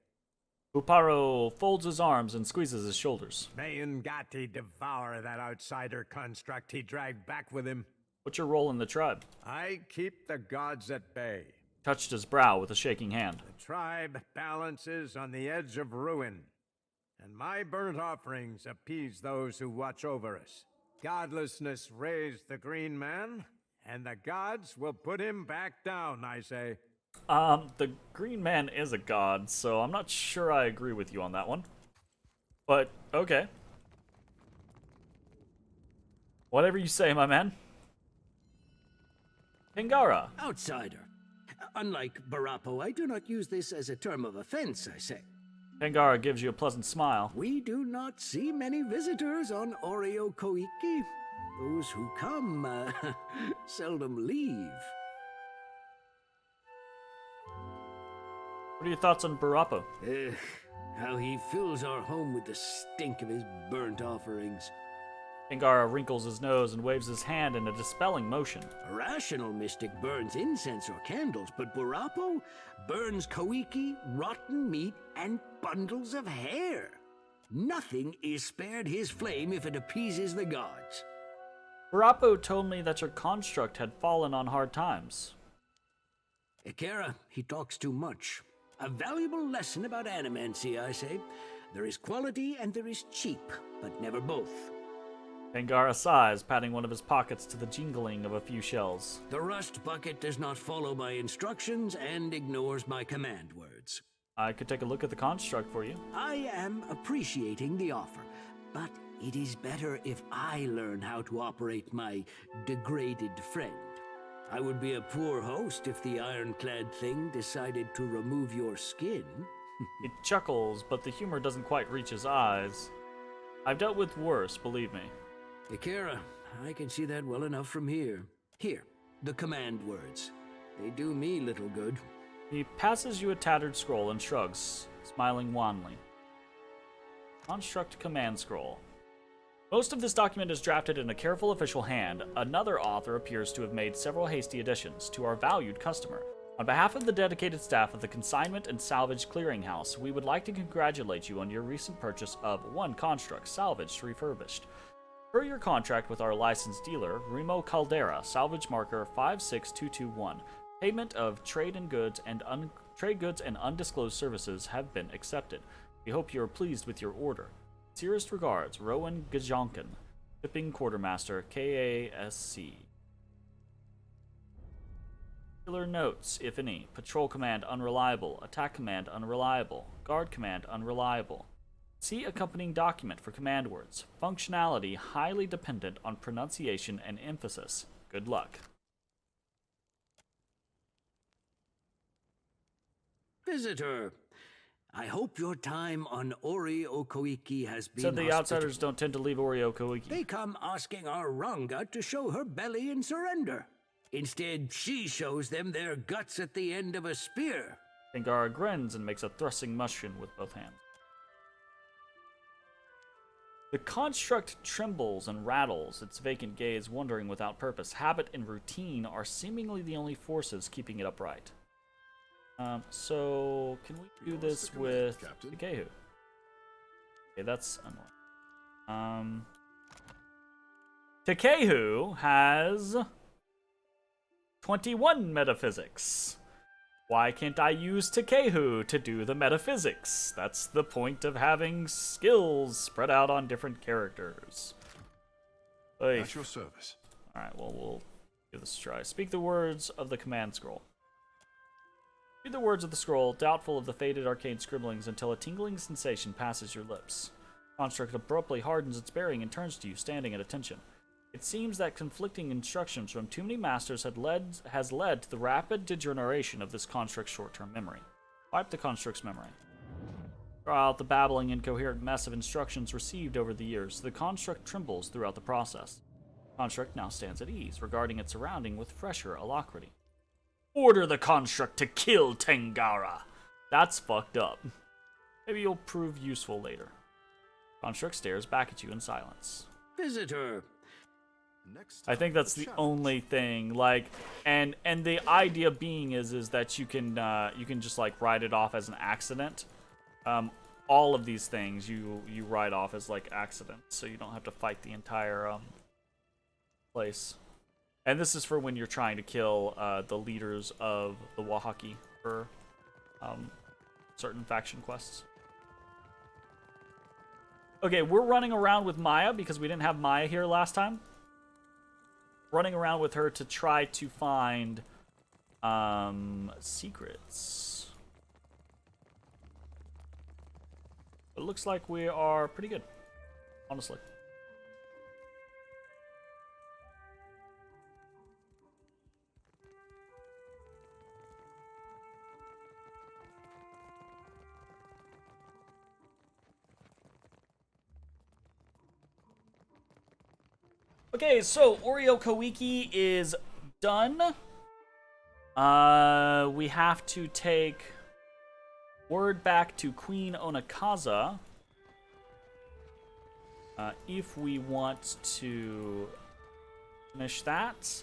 Uparo folds his arms and squeezes his shoulders. May Ngati devour that outsider construct he dragged back with him. What's your role in the tribe? I keep the gods at bay. Touched his brow with a shaking hand. The tribe balances on the edge of ruin, and my burnt offerings appease those who watch over us. Godlessness raised the Green Man, and the gods will put him back down, I say. The Green Man is a god, so I'm not sure I agree with you on that one. But, okay. Whatever you say, my man. Tangara. Outsider. Unlike Barapo, I do not use this as a term of offense, I say. Tangara gives you a pleasant smile. We do not see many visitors on Oreo-Kawiki. Those who come, seldom leave. What are your thoughts on Barapo? How he fills our home with the stink of his burnt offerings. Tangara wrinkles his nose and waves his hand in a dispelling motion. A rational mystic burns incense or candles, but Barapo burns Kawiki, rotten meat, and bundles of hair. Nothing is spared his flame if it appeases the gods. Barapo told me that your construct had fallen on hard times. Ikera, he talks too much. A valuable lesson about animancy, I say. There is quality and there is cheap, but never both. Tangara sighs, patting one of his pockets to the jingling of a few shells. The rust bucket does not follow my instructions and ignores my command words. I could take a look at the construct for you. I am appreciating the offer, but it is better if I learn how to operate my degraded friend. I would be a poor host if the ironclad thing decided to remove your skin. He chuckles, but the humor doesn't quite reach his eyes. I've dealt with worse, believe me. Akira, I can see that well enough from here. Here, the command words. They do me little good. He passes you a tattered scroll and shrugs, smiling wanly. Construct command scroll. Most of this document is drafted in a careful official hand. Another author appears to have made several hasty additions to our valued customer. On behalf of the dedicated staff of the Consignment and Salvage Clearinghouse, we would like to congratulate you on your recent purchase of one construct, salvaged refurbished. Per your contract with our licensed dealer, Remo Caldera, salvage marker 56221, payment of trade goods and undisclosed services have been accepted. We hope you are pleased with your order. Sincerest regards, Rowan Gajonkin, Shipping Quartermaster, KASC. Particular notes, if any. Patrol Command unreliable. Attack Command unreliable. Guard Command unreliable. See accompanying document for command words. Functionality highly dependent on pronunciation and emphasis. Good luck. Visitor, I hope your time on Ori Okoiki has been Said the outsiders don't tend to leave Ori Okoiki. They come asking our Ranga to show her belly and surrender. Instead, she shows them their guts at the end of a spear. Tangara grins and makes a thrusting motion with both hands. The construct trembles and rattles, its vacant gaze wandering without purpose. Habit and routine are seemingly the only forces keeping it upright. So, can we do this with Takehu? Okay, that's annoying. Takehu has 21 metaphysics. Why can't I use Takehu to do the metaphysics? That's the point of having skills spread out on different characters. Oy. At your service. Alright, well, we'll give this a try. Speak the words of the command scroll. Read the words of the scroll, doubtful of the faded arcane scribblings, until a tingling sensation passes your lips. Construct abruptly hardens its bearing and turns to you, standing at attention. It seems that conflicting instructions from too many masters has led to the rapid degeneration of this construct's short-term memory. Wipe the construct's memory. Draw out the babbling, incoherent mess of instructions received over the years. The construct trembles throughout the process. The construct now stands at ease, regarding its surrounding with fresher alacrity. Order the construct to kill Tangara. That's fucked up. Maybe you'll prove useful later. Construct stares back at you in silence. Visitor. I think that's the only thing, like, and the idea being is that you can just like write it off as an accident. All of these things you write off as like accidents, so you don't have to fight the entire place. And this is for when you're trying to kill the leaders of the Wahaki for certain faction quests. Okay, we're running around with Maya because we didn't have Maya here last time. Running around with her to try to find secrets. It looks like we are pretty good, honestly. Okay, so Oreo Kawiki is done. We have to take word back to Queen Onakaza if we want to finish that.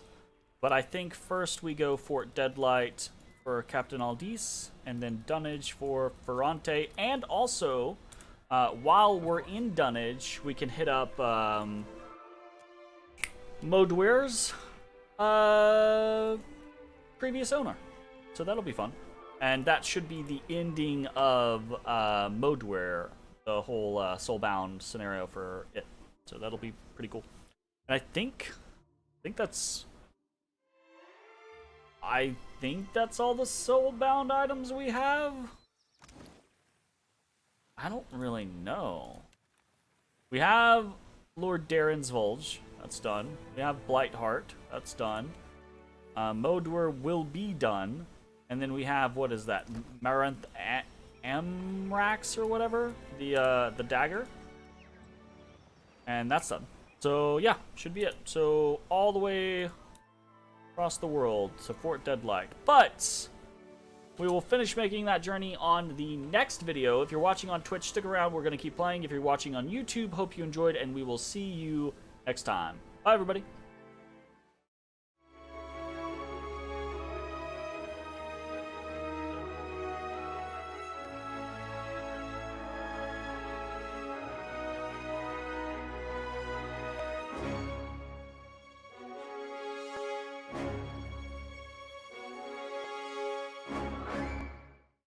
But I think first we go Fort Deadlight for Captain Aldis, and then Dunnage for Ferrante, and also while we're in Dunnage, we can hit up Modware's previous owner. So that'll be fun. And that should be the ending of Modware, the whole Soulbound scenario for it. So that'll be pretty cool. And I think that's all the soulbound items we have. I don't really know. We have Lord Darren's Vulge. That's done. We have Blightheart. That's done. Modur will be done. And then we have, what is that? Maranth Amrax or whatever? The dagger. And that's done. So yeah, should be it. So all the way across the world to Fort Deadlight. But we will finish making that journey on the next video. If you're watching on Twitch, stick around. We're going to keep playing. If you're watching on YouTube, hope you enjoyed, and we will see you next time. Bye, everybody.